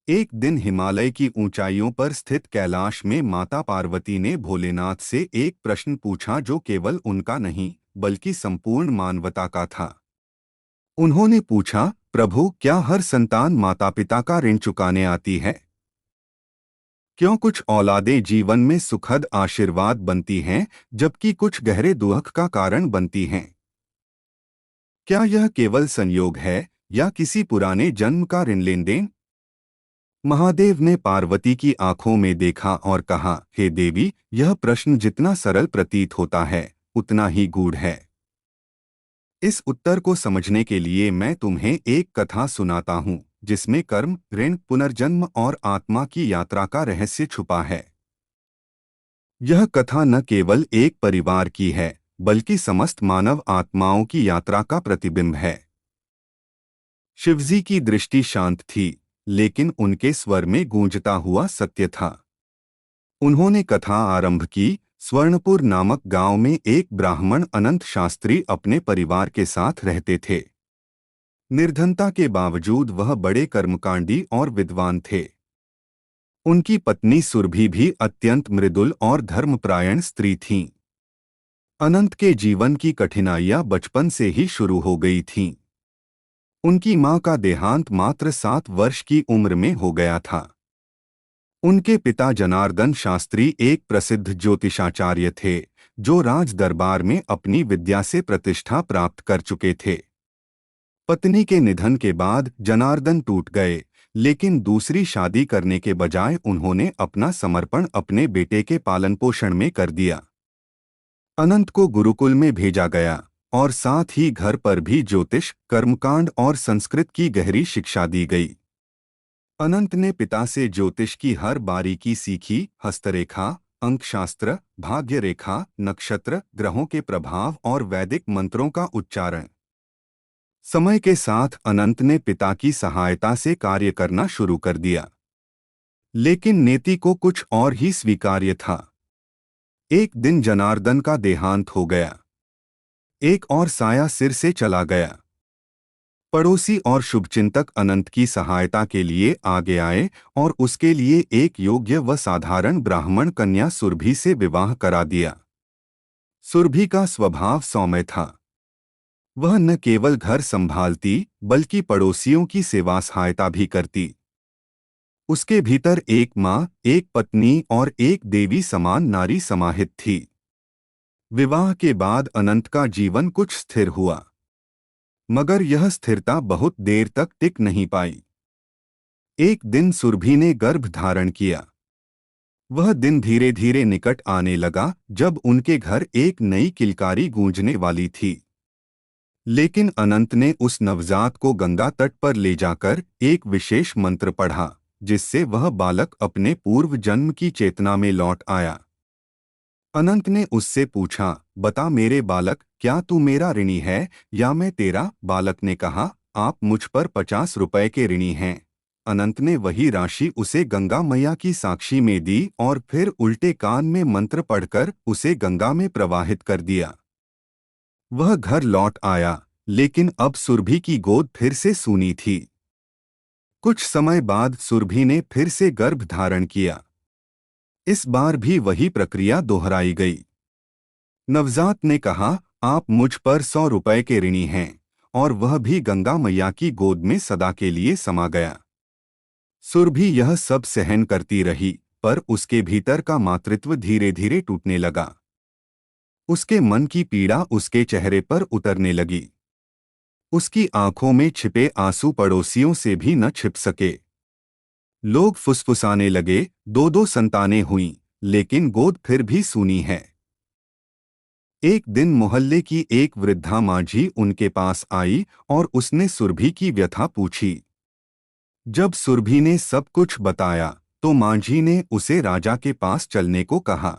एक दिन हिमालय की ऊंचाइयों पर स्थित कैलाश में माता पार्वती ने भोलेनाथ से एक प्रश्न पूछा जो केवल उनका नहीं बल्कि संपूर्ण मानवता का था। उन्होंने पूछा, प्रभु, क्या हर संतान माता पिता का ऋण चुकाने आती है? क्यों कुछ औलादें जीवन में सुखद आशीर्वाद बनती हैं जबकि कुछ गहरे दुख का कारण बनती हैं? क्या यह केवल संयोग है या किसी पुराने जन्म का ऋण लेन देन? महादेव ने पार्वती की आंखों में देखा और कहा, हे देवी, यह प्रश्न जितना सरल प्रतीत होता है उतना ही गूढ़ है। इस उत्तर को समझने के लिए मैं तुम्हें एक कथा सुनाता हूँ जिसमें कर्म, ऋण, पुनर्जन्म और आत्मा की यात्रा का रहस्य छुपा है। यह कथा न केवल एक परिवार की है बल्कि समस्त मानव आत्माओं की यात्रा का प्रतिबिंब है। शिवजी की दृष्टि शांत थी, लेकिन उनके स्वर में गूंजता हुआ सत्य था। उन्होंने कथा आरंभ की। स्वर्णपुर नामक गांव में एक ब्राह्मण अनंत शास्त्री अपने परिवार के साथ रहते थे। निर्धनता के बावजूद वह बड़े कर्मकांडी और विद्वान थे। उनकी पत्नी सुरभि भी अत्यंत मृदुल और धर्मपरायण स्त्री थीं। अनंत के जीवन की कठिनाइयां बचपन से ही शुरू हो गई थीं। उनकी मां का देहांत मात्र 7 वर्ष की उम्र में हो गया था। उनके पिता जनार्दन शास्त्री एक प्रसिद्ध ज्योतिषाचार्य थे जो राज दरबार में अपनी विद्या से प्रतिष्ठा प्राप्त कर चुके थे। पत्नी के निधन के बाद जनार्दन टूट गए, लेकिन दूसरी शादी करने के बजाय उन्होंने अपना समर्पण अपने बेटे के पालन पोषण में कर दिया। अनंत को गुरुकुल में भेजा गया और साथ ही घर पर भी ज्योतिष, कर्मकांड और संस्कृत की गहरी शिक्षा दी गई। अनंत ने पिता से ज्योतिष की हर बारीकी सीखी, हस्तरेखा, अंकशास्त्र, भाग्य रेखा, नक्षत्र, ग्रहों के प्रभाव और वैदिक मंत्रों का उच्चारण। समय के साथ अनंत ने पिता की सहायता से कार्य करना शुरू कर दिया, लेकिन नेति को कुछ और ही स्वीकार्य था। एक दिन जनार्दन का देहांत हो गया। एक और साया सिर से चला गया। पड़ोसी और शुभचिंतक अनंत की सहायता के लिए आगे आए और उसके लिए एक योग्य व साधारण ब्राह्मण कन्या सुरभि से विवाह करा दिया। सुरभि का स्वभाव सौम्य था। वह न केवल घर संभालती बल्कि पड़ोसियों की सेवा सहायता भी करती। उसके भीतर एक माँ, एक पत्नी और एक देवी समान नारी समाहित थी। विवाह के बाद अनंत का जीवन कुछ स्थिर हुआ, मगर यह स्थिरता बहुत देर तक टिक नहीं पाई। एक दिन सुरभि ने गर्भ धारण किया। वह दिन धीरे धीरे निकट आने लगा जब उनके घर एक नई किलकारी गूंजने वाली थी। लेकिन अनंत ने उस नवजात को गंगा तट पर ले जाकर एक विशेष मंत्र पढ़ा, जिससे वह बालक अपने पूर्व जन्म की चेतना में लौट आया। अनंत ने उससे पूछा, बता मेरे बालक, क्या तू मेरा ऋणी है या मैं तेरा? बालक ने कहा, आप मुझ पर 50 रुपए के ऋणी हैं। अनंत ने वही राशि उसे गंगा मैया की साक्षी में दी और फिर उल्टे कान में मंत्र पढ़कर उसे गंगा में प्रवाहित कर दिया। वह घर लौट आया, लेकिन अब सुरभि की गोद फिर से सूनी थी। कुछ समय बाद सुरभि ने फिर से गर्भ धारण किया। इस बार भी वही प्रक्रिया दोहराई गई। नवजात ने कहा, आप मुझ पर 100 रुपए के ऋणी हैं, और वह भी गंगा मैया की गोद में सदा के लिए समा गया। सुरभि यह सब सहन करती रही, पर उसके भीतर का मातृत्व धीरे धीरे टूटने लगा। उसके मन की पीड़ा उसके चेहरे पर उतरने लगी। उसकी आंखों में छिपे आंसू पड़ोसियों से भी न छिप सके। लोग फुसफुसाने लगे, 2-2 संतानें हुईं, लेकिन गोद फिर भी सूनी है। एक दिन मोहल्ले की एक वृद्धा मांझी उनके पास आई और उसने सुरभि की व्यथा पूछी। जब सुरभि ने सब कुछ बताया, तो मांझी ने उसे राजा के पास चलने को कहा।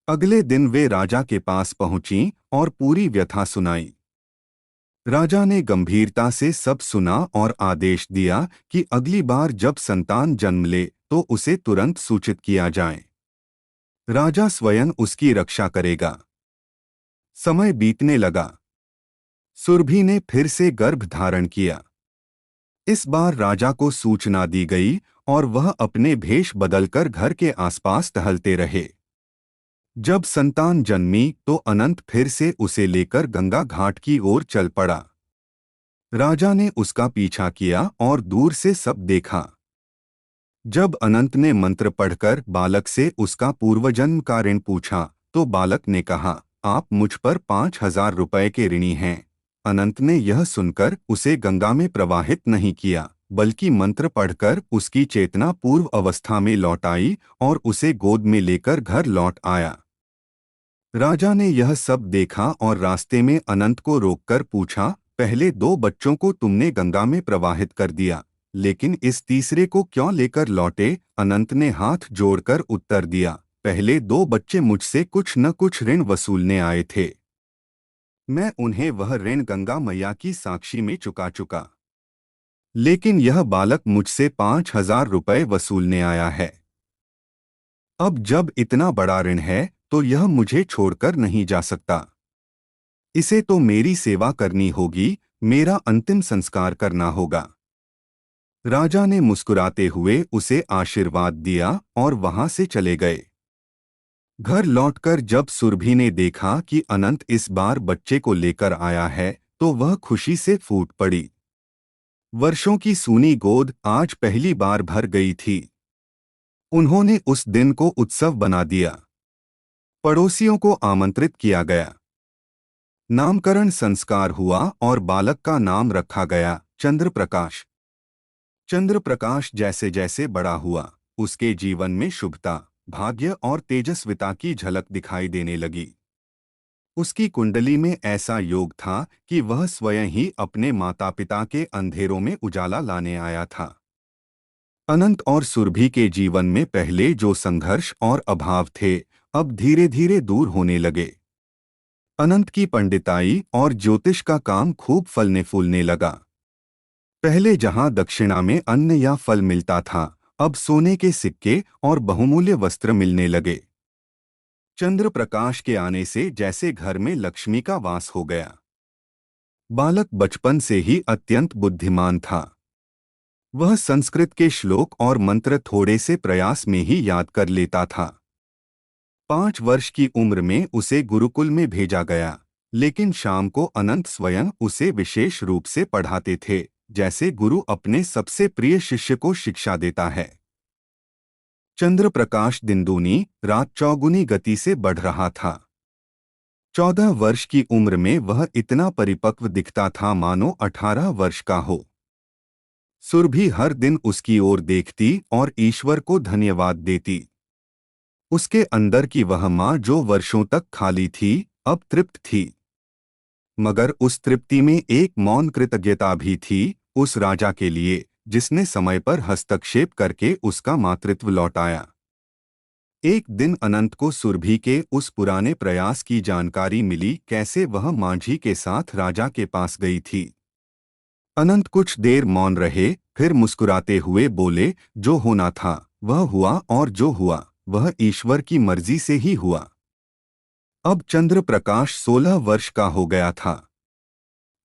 अगले दिन वे राजा के पास पहुंचीं और पूरी व्यथा सुनाई। राजा ने गंभीरता से सब सुना और आदेश दिया कि अगली बार जब संतान जन्म ले तो उसे तुरंत सूचित किया जाए। राजा स्वयं उसकी रक्षा करेगा। समय बीतने लगा। सुरभि ने फिर से गर्भ धारण किया। इस बार राजा को सूचना दी गई और वह अपने भेष बदलकर घर के आसपास टहलते रहे। जब संतान जन्मी तो अनंत फिर से उसे लेकर गंगा घाट की ओर चल पड़ा। राजा ने उसका पीछा किया और दूर से सब देखा। जब अनंत ने मंत्र पढ़कर बालक से उसका पूर्वजन्म का ऋण पूछा तो बालक ने कहा, आप मुझ पर 5,000 रुपए के ऋणी हैं। अनंत ने यह सुनकर उसे गंगा में प्रवाहित नहीं किया, बल्कि मंत्र पढ़कर उसकी चेतना पूर्व अवस्था में लौटाई और उसे गोद में लेकर घर लौट आया। राजा ने यह सब देखा और रास्ते में अनंत को रोककर पूछा, पहले 2 बच्चों को तुमने गंगा में प्रवाहित कर दिया, लेकिन इस तीसरे को क्यों लेकर लौटे? अनंत ने हाथ जोड़कर उत्तर दिया, पहले 2 बच्चे मुझसे कुछ न कुछ ऋण वसूलने आए थे। मैं उन्हें वह ऋण गंगा मैया की साक्षी में चुका चुका, लेकिन यह बालक मुझसे 5,000 रुपए वसूलने आया है। अब जब इतना बड़ा ऋण है तो यह मुझे छोड़कर नहीं जा सकता। इसे तो मेरी सेवा करनी होगी, मेरा अंतिम संस्कार करना होगा। राजा ने मुस्कुराते हुए उसे आशीर्वाद दिया और वहां से चले गए। घर लौटकर जब सुरभि ने देखा कि अनंत इस बार बच्चे को लेकर आया है तो वह खुशी से फूट पड़ी। वर्षों की सूनी गोद आज पहली बार भर गई थी। उन्होंने उस दिन को उत्सव बना दिया। पड़ोसियों को आमंत्रित किया गया। नामकरण संस्कार हुआ और बालक का नाम रखा गया चंद्रप्रकाश। चंद्रप्रकाश जैसे जैसे बड़ा हुआ, उसके जीवन में शुभता, भाग्य और तेजस्विता की झलक दिखाई देने लगी। उसकी कुंडली में ऐसा योग था कि वह स्वयं ही अपने माता पिता के अंधेरों में उजाला लाने आया था। अनंत और सुरभि के जीवन में पहले जो संघर्ष और अभाव थे, अब धीरे धीरे दूर होने लगे। अनंत की पंडिताई और ज्योतिष का काम खूब फलने फूलने लगा। पहले जहां दक्षिणा में अन्न या फल मिलता था, अब सोने के सिक्के और बहुमूल्य वस्त्र मिलने लगे। चंद्र प्रकाश के आने से जैसे घर में लक्ष्मी का वास हो गया। बालक बचपन से ही अत्यंत बुद्धिमान था। वह संस्कृत के श्लोक और मंत्र थोड़े से प्रयास में ही याद कर लेता था। 5 वर्ष की उम्र में उसे गुरुकुल में भेजा गया, लेकिन शाम को अनंत स्वयं उसे विशेष रूप से पढ़ाते थे, जैसे गुरु अपने सबसे प्रिय शिष्य को शिक्षा देता है। चंद्र प्रकाश दिन दूनी रात चौगुनी गति से बढ़ रहा था। 14 वर्ष की उम्र में वह इतना परिपक्व दिखता था मानो 18 वर्ष का हो। सुरभि हर दिन उसकी ओर देखती और ईश्वर को धन्यवाद देती। उसके अंदर की वह माँ जो वर्षों तक खाली थी, अब तृप्त थी। मगर उस तृप्ति में एक मौन कृतज्ञता भी थी, उस राजा के लिए जिसने समय पर हस्तक्षेप करके उसका मातृत्व लौटाया। एक दिन अनंत को सुरभि के उस पुराने प्रयास की जानकारी मिली, कैसे वह मांझी के साथ राजा के पास गई थी। अनंत कुछ देर मौन रहे, फिर मुस्कुराते हुए बोले, जो होना था वह हुआ और जो हुआ वह ईश्वर की मर्जी से ही हुआ। अब चंद्र प्रकाश 16 वर्ष का हो गया था।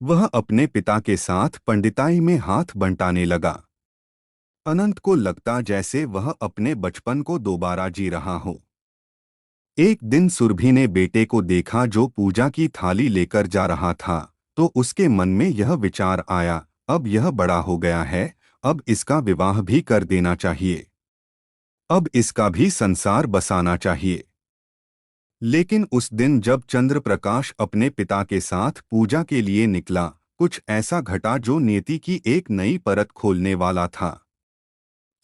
वह अपने पिता के साथ पंडिताई में हाथ बंटाने लगा। अनंत को लगता जैसे वह अपने बचपन को दोबारा जी रहा हो। एक दिन सुरभि ने बेटे को देखा जो पूजा की थाली लेकर जा रहा था, तो उसके मन में यह विचार आया, अब यह बड़ा हो गया है, अब इसका विवाह भी कर देना चाहिए। अब इसका भी संसार बसाना चाहिए। लेकिन उस दिन जब चंद्र प्रकाश अपने पिता के साथ पूजा के लिए निकला, कुछ ऐसा घटा जो नियति की एक नई परत खोलने वाला था।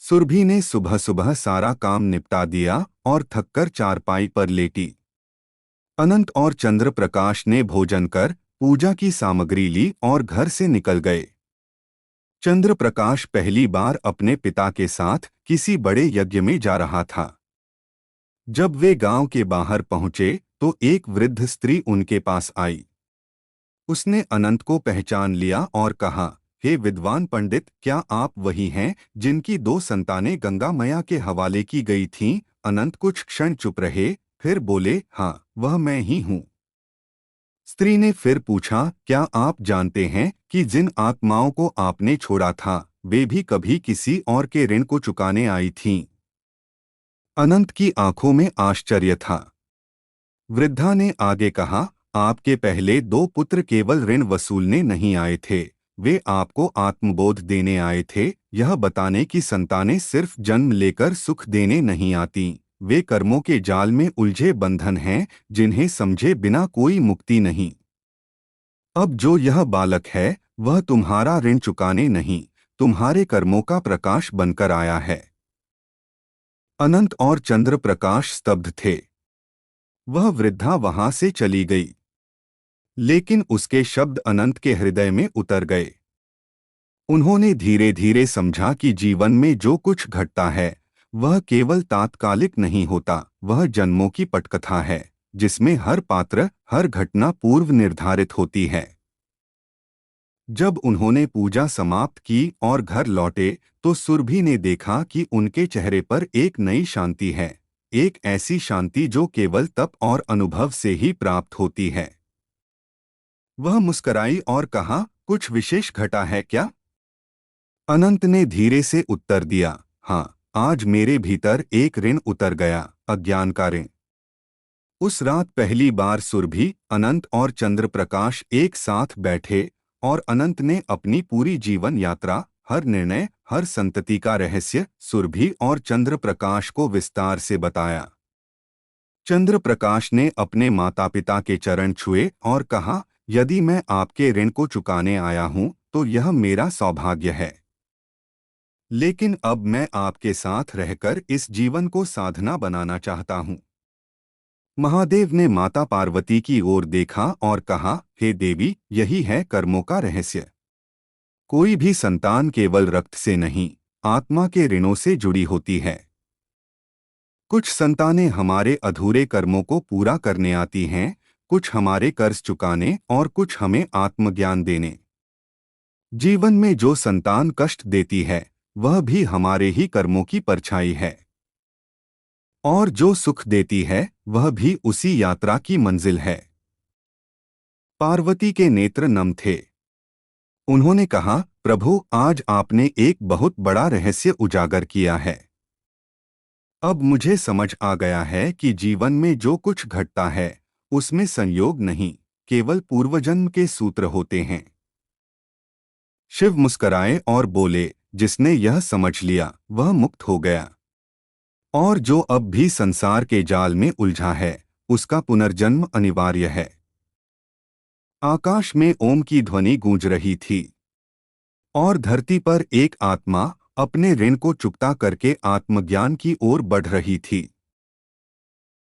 सुरभि ने सुबह सुबह सारा काम निपटा दिया और थककर चारपाई पर लेटी। अनंत और चंद्र प्रकाश ने भोजन कर पूजा की सामग्री ली और घर से निकल गए। चंद्र प्रकाश पहली बार अपने पिता के साथ किसी बड़े यज्ञ में जा रहा था। जब वे गांव के बाहर पहुंचे तो एक वृद्ध स्त्री उनके पास आई। उसने अनंत को पहचान लिया और कहा, हे विद्वान पंडित, क्या आप वही हैं जिनकी 2 संतानें गंगा मैया के हवाले की गई थीं? अनंत कुछ क्षण चुप रहे, फिर बोले, हाँ, वह मैं ही हूँ। स्त्री ने फिर पूछा, क्या आप जानते हैं कि जिन आत्माओं को आपने छोड़ा था वे भी कभी किसी और के ऋण को चुकाने आई थीं? अनंत की आंखों में आश्चर्य था। वृद्धा ने आगे कहा, आपके पहले दो पुत्र केवल ऋण वसूलने नहीं आए थे, वे आपको आत्मबोध देने आए थे, यह बताने की संतानें सिर्फ जन्म लेकर सुख देने नहीं आती, वे कर्मों के जाल में उलझे बंधन हैं जिन्हें समझे बिना कोई मुक्ति नहीं। अब जो यह बालक है वह तुम्हारा ऋण चुकाने नहीं, तुम्हारे कर्मों का प्रकाश बनकर आया है। अनंत और चंद्र प्रकाश स्तब्ध थे। वह वृद्धा वहां से चली गई, लेकिन उसके शब्द अनंत के हृदय में उतर गए। उन्होंने धीरे धीरे समझा कि जीवन में जो कुछ घटता है वह केवल तात्कालिक नहीं होता, वह जन्मों की पटकथा है जिसमें हर पात्र, हर घटना पूर्व निर्धारित होती है। जब उन्होंने पूजा समाप्त की और घर लौटे तो सुरभि ने देखा कि उनके चेहरे पर एक नई शांति है, एक ऐसी शांति जो केवल तप और अनुभव से ही प्राप्त होती है। वह मुस्कराई और कहा, कुछ विशेष घटा है क्या? अनंत ने धीरे से उत्तर दिया, हाँ, आज मेरे भीतर एक ऋण उतर गया, अज्ञान का ऋण। उस रात पहली बार सुरभि, अनंत और चंद्र प्रकाश एक साथ बैठे और अनंत ने अपनी पूरी जीवन यात्रा, हर निर्णय, हर संतति का रहस्य सुरभि और चंद्र प्रकाश को विस्तार से बताया। चंद्र प्रकाश ने अपने माता पिता के चरण छुए और कहा, यदि मैं आपके ऋण को चुकाने आया हूं तो यह मेरा सौभाग्य है, लेकिन अब मैं आपके साथ रहकर इस जीवन को साधना बनाना चाहता हूं। महादेव ने माता पार्वती की ओर देखा और कहा, हे देवी, यही है कर्मों का रहस्य। कोई भी संतान केवल रक्त से नहीं, आत्मा के ऋणों से जुड़ी होती है। कुछ संतानें हमारे अधूरे कर्मों को पूरा करने आती हैं, कुछ हमारे कर्ज चुकाने और कुछ हमें आत्मज्ञान देने। जीवन में जो संतान कष्ट देती है वह भी हमारे ही कर्मों की परछाई है, और जो सुख देती है वह भी उसी यात्रा की मंजिल है। पार्वती के नेत्र नम थे। उन्होंने कहा, प्रभु, आज आपने एक बहुत बड़ा रहस्य उजागर किया है। अब मुझे समझ आ गया है कि जीवन में जो कुछ घटता है उसमें संयोग नहीं, केवल पूर्वजन्म के सूत्र होते हैं। शिव मुस्कराए और बोले, जिसने यह समझ लिया वह मुक्त हो गया, और जो अब भी संसार के जाल में उलझा है उसका पुनर्जन्म अनिवार्य है। आकाश में ओम की ध्वनि गूंज रही थी और धरती पर एक आत्मा अपने ऋण को चुकता करके आत्मज्ञान की ओर बढ़ रही थी।